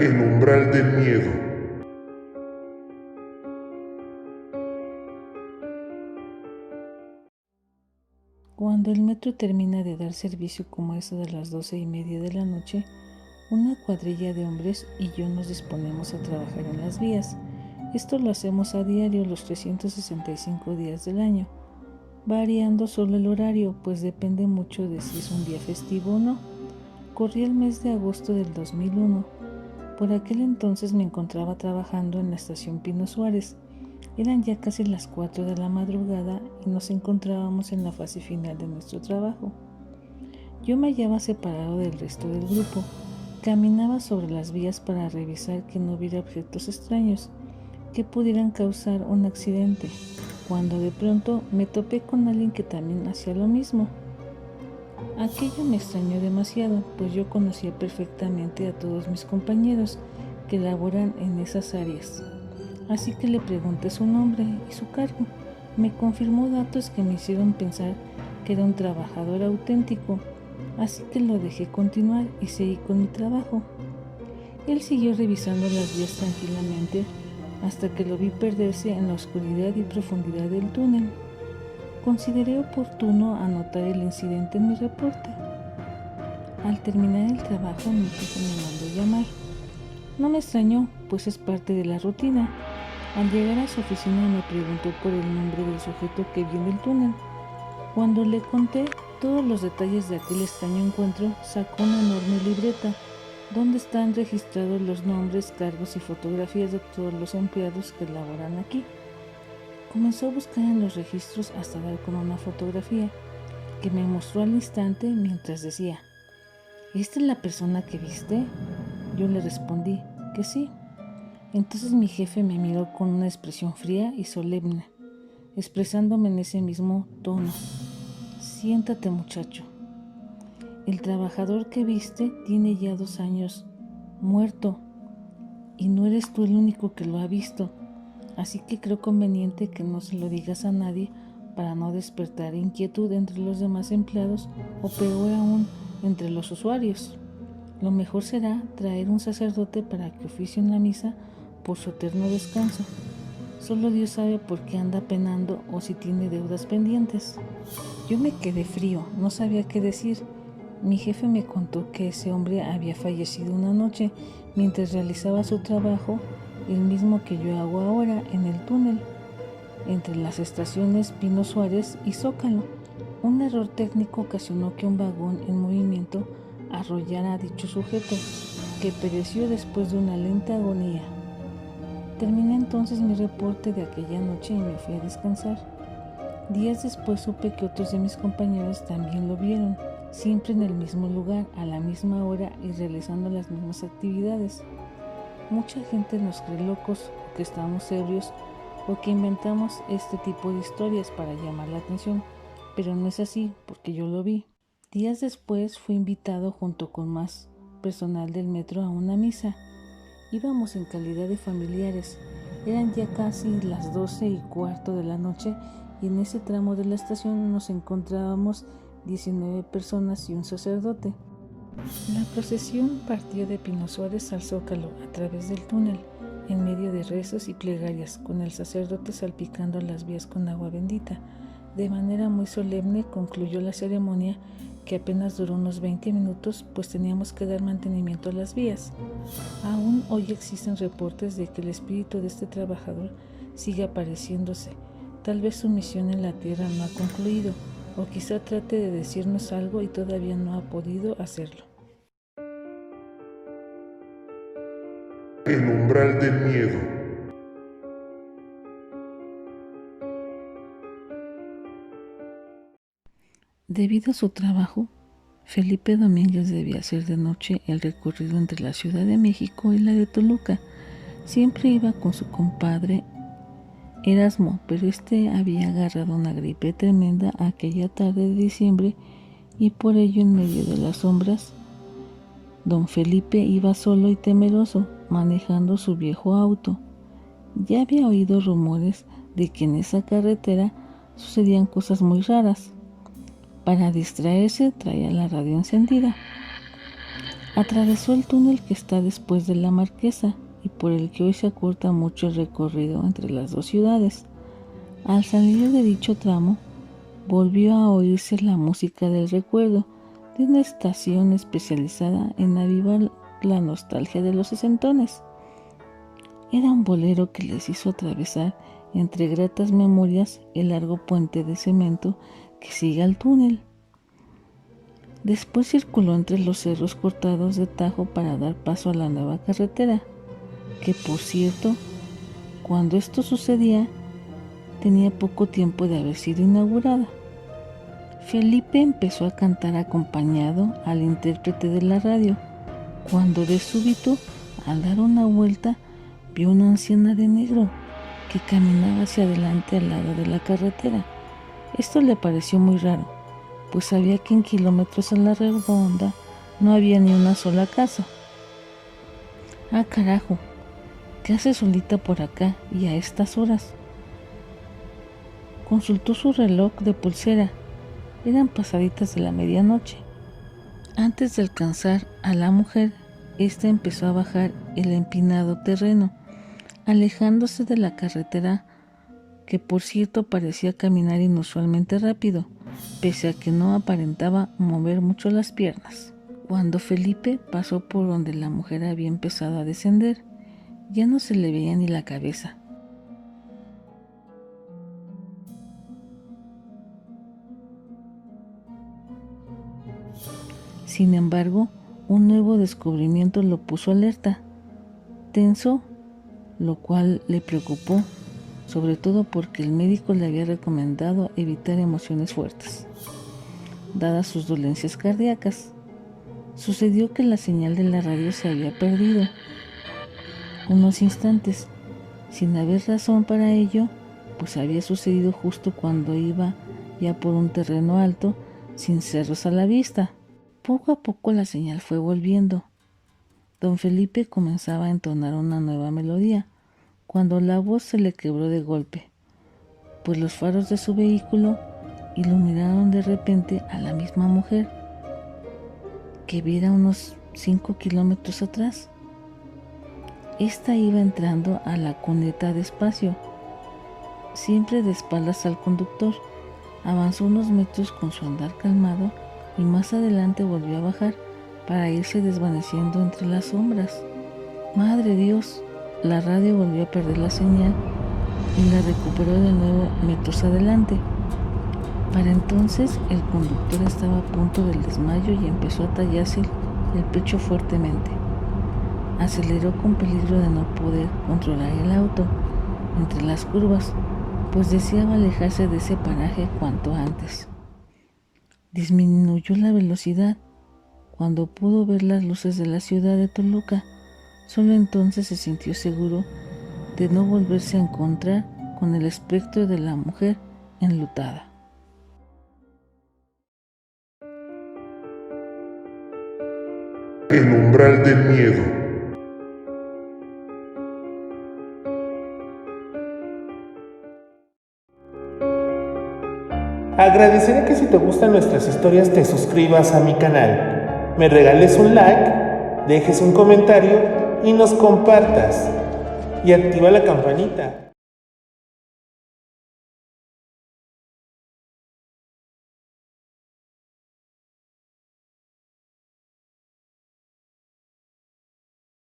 El umbral del miedo. Cuando el metro termina de dar servicio como eso de las 12:30 de la noche, una cuadrilla de hombres y yo nos disponemos a trabajar en las vías. Esto lo hacemos a diario los 365 días del año, variando solo el horario, pues depende mucho de si es un día festivo o no. Corría el mes de agosto del 2001. Por aquel entonces me encontraba trabajando en la estación Pino Suárez. Eran ya casi las 4 de la madrugada y nos encontrábamos en la fase final de nuestro trabajo. Yo me hallaba separado del resto del grupo. Caminaba sobre las vías para revisar que no hubiera objetos extraños que pudieran causar un accidente, cuando de pronto me topé con alguien que también hacía lo mismo. Aquello me extrañó demasiado, pues yo conocía perfectamente a todos mis compañeros que laboran en esas áreas. Así que le pregunté su nombre y su cargo. Me confirmó datos que me hicieron pensar que era un trabajador auténtico, así que lo dejé continuar y seguí con mi trabajo. Él siguió revisando las vías tranquilamente hasta que lo vi perderse en la oscuridad y profundidad del túnel. Consideré oportuno anotar el incidente en mi reporte. Al terminar el trabajo, mi jefe me mandó llamar. No me extrañó, pues es parte de la rutina. Al llegar a su oficina me preguntó por el nombre del sujeto que vi en el túnel. Cuando le conté todos los detalles de aquel extraño encuentro, sacó una enorme libreta donde están registrados los nombres, cargos y fotografías de todos los empleados que laboran aquí. Comenzó a buscar en los registros hasta dar con una fotografía que me mostró al instante mientras decía: ¿esta es la persona que viste? Yo le respondí que sí. Entonces mi jefe me miró con una expresión fría y solemne, expresándome en ese mismo tono: siéntate, muchacho. El trabajador que viste tiene ya 2 años muerto y no eres tú el único que lo ha visto, así que creo conveniente que no se lo digas a nadie para no despertar inquietud entre los demás empleados o peor aún entre los usuarios. Lo mejor será traer un sacerdote para que oficie en la misa por su eterno descanso. Solo Dios sabe por qué anda penando o si tiene deudas pendientes. Yo me quedé frío, no sabía qué decir. Mi jefe me contó que ese hombre había fallecido una noche mientras realizaba su trabajo, el mismo que yo hago ahora en el túnel, entre las estaciones Pino Suárez y Zócalo. Un error técnico ocasionó que un vagón en movimiento arrollara a dicho sujeto, que pereció después de una lenta agonía. Terminé entonces mi reporte de aquella noche y me fui a descansar. Días después supe que otros de mis compañeros también lo vieron, siempre en el mismo lugar, a la misma hora y realizando las mismas actividades. Mucha gente nos cree locos, o que estamos ebrios, o que inventamos este tipo de historias para llamar la atención, pero no es así, porque yo lo vi. Días después fui invitado junto con más personal del metro a una misa. Íbamos en calidad de familiares. Eran ya casi las 12:15 de la noche y en ese tramo de la estación nos encontrábamos 19 personas y un sacerdote. La procesión partió de Pino Suárez al Zócalo a través del túnel, en medio de rezos y plegarias, con el sacerdote salpicando las vías con agua bendita. De manera muy solemne concluyó la ceremonia, que apenas duró unos 20 minutos, pues teníamos que dar mantenimiento a las vías. Aún hoy existen reportes de que el espíritu de este trabajador sigue apareciéndose. Tal vez su misión en la tierra no ha concluido, o quizá trate de decirnos algo y todavía no ha podido hacerlo. El umbral del miedo. Debido a su trabajo, Felipe Domínguez debía hacer de noche el recorrido entre la Ciudad de México y la de Toluca. Siempre iba con su compadre Erasmo, pero este había agarrado una gripe tremenda aquella tarde de diciembre y por ello, en medio de las sombras, don Felipe iba solo y temeroso, manejando su viejo auto. Ya había oído rumores de que en esa carretera sucedían cosas muy raras. Para distraerse traía la radio encendida. Atravesó el túnel que está después de la Marquesa y por el que hoy se acorta mucho el recorrido entre las dos ciudades. Al salir de dicho tramo, volvió a oírse la música del recuerdo de una estación especializada en avivar la nostalgia de los sesentones. Era un bolero que les hizo atravesar entre gratas memorias el largo puente de cemento que sigue al túnel. Después circuló entre los cerros cortados de tajo para dar paso a la nueva carretera, que por cierto, cuando esto sucedía, tenía poco tiempo de haber sido inaugurada. Felipe empezó a cantar acompañado al intérprete de la radio, cuando de súbito, al dar una vuelta, vio una anciana de negro que caminaba hacia adelante al lado de la carretera. Esto le pareció muy raro, pues sabía que en kilómetros a la redonda no había ni una sola casa. ¡Ah, carajo! ¿Qué hace solita por acá y a estas horas? Consultó su reloj de pulsera. Eran pasaditas de la medianoche. Antes de alcanzar a la mujer, ésta empezó a bajar el empinado terreno, alejándose de la carretera, que por cierto parecía caminar inusualmente rápido, pese a que no aparentaba mover mucho las piernas. Cuando Felipe pasó por donde la mujer había empezado a descender, ya no se le veía ni la cabeza. Sin embargo, un nuevo descubrimiento lo puso alerta. Tenso, lo cual le preocupó, sobre todo porque el médico le había recomendado evitar emociones fuertes, dadas sus dolencias cardíacas. Sucedió que la señal de la radio se había perdido. Unos instantes, sin haber razón para ello, pues había sucedido justo cuando iba ya por un terreno alto, sin cerros a la vista. Poco a poco la señal fue volviendo. Don Felipe comenzaba a entonar una nueva melodía, cuando la voz se le quebró de golpe, pues los faros de su vehículo iluminaron de repente a la misma mujer, que viera unos 5 kilómetros atrás. Esta iba entrando a la cuneta despacio, siempre de espaldas al conductor. Avanzó unos metros con su andar calmado y más adelante volvió a bajar para irse desvaneciendo entre las sombras. ¡Madre Dios! La radio volvió a perder la señal y la recuperó de nuevo metros adelante. Para entonces el conductor estaba a punto del desmayo y empezó a tallarse el pecho fuertemente. Aceleró con peligro de no poder controlar el auto entre las curvas, pues deseaba alejarse de ese paraje cuanto antes. Disminuyó la velocidad cuando pudo ver las luces de la ciudad de Toluca. Solo entonces se sintió seguro de no volverse a encontrar con el espectro de la mujer enlutada. El umbral del miedo. Agradeceré que si te gustan nuestras historias te suscribas a mi canal, me regales un like, dejes un comentario y nos compartas. Y activa la campanita.